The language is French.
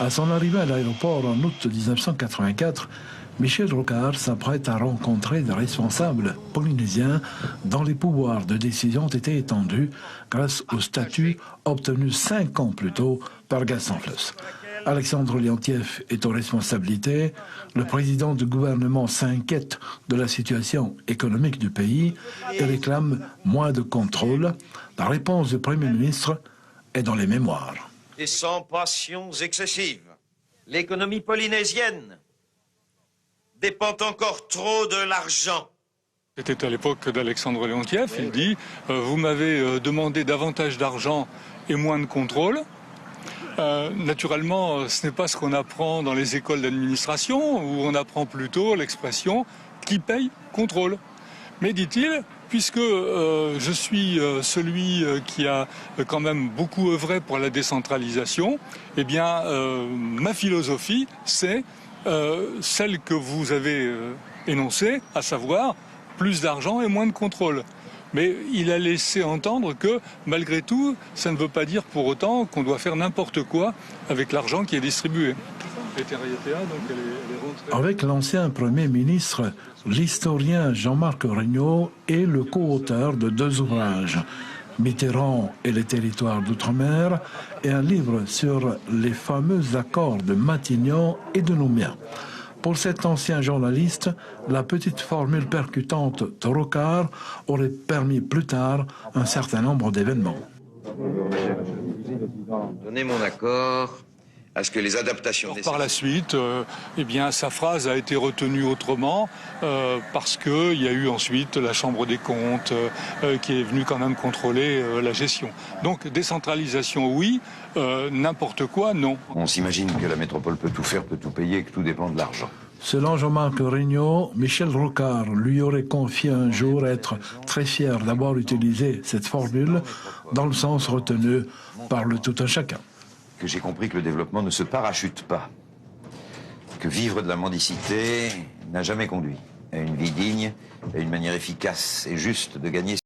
À son arrivée à l'aéroport en août 1984, Michel Rocard s'apprête à rencontrer des responsables polynésiens dont les pouvoirs de décision étaient étendus grâce au statut obtenu 5 ans plus tôt par Gaston Floss. Alexandre Leontiev est aux responsabilités. Le président du gouvernement s'inquiète de la situation économique du pays et réclame moins de contrôle. La réponse du Premier ministre est dans les mémoires. Et sans passions excessives, l'économie polynésienne dépend encore trop de l'argent. C'était à l'époque d'Alexandre Leontiev. Il dit « Vous m'avez demandé davantage d'argent et moins de contrôle ». Naturellement, ce n'est pas ce qu'on apprend dans les écoles d'administration, où on apprend plutôt l'expression « qui paye, contrôle ». Mais dit-il, puisque je suis celui qui a quand même beaucoup œuvré pour la décentralisation, eh bien, ma philosophie, c'est celle que vous avez énoncée, à savoir plus d'argent et moins de contrôle. Mais il a laissé entendre que, malgré tout, ça ne veut pas dire pour autant qu'on doit faire n'importe quoi avec l'argent qui est distribué. Avec l'ancien Premier ministre, l'historien Jean-Marc Regnault est le co-auteur de 2 ouvrages, Mitterrand et les territoires d'outre-mer, et un livre sur les fameux accords de Matignon et de Nouméa. Pour cet ancien journaliste, la petite formule percutante de Rocard aurait permis plus tard un certain nombre d'événements. Donner mon accord à ce que les adaptations... Par la suite, eh bien, sa phrase a été retenue autrement parce qu'il y a eu ensuite la Chambre des comptes qui est venue quand même contrôler la gestion. Donc décentralisation, oui, n'importe quoi, non. On s'imagine que la métropole peut tout faire, peut tout payer, que tout dépend de l'argent. Selon Jean-Marc Regnault, Michel Rocard lui aurait confié un jour être très fier d'avoir utilisé cette formule dans le sens retenu par le tout un chacun. Que j'ai compris que le développement ne se parachute pas. Que vivre de la mendicité n'a jamais conduit à une vie digne, à une manière efficace et juste de gagner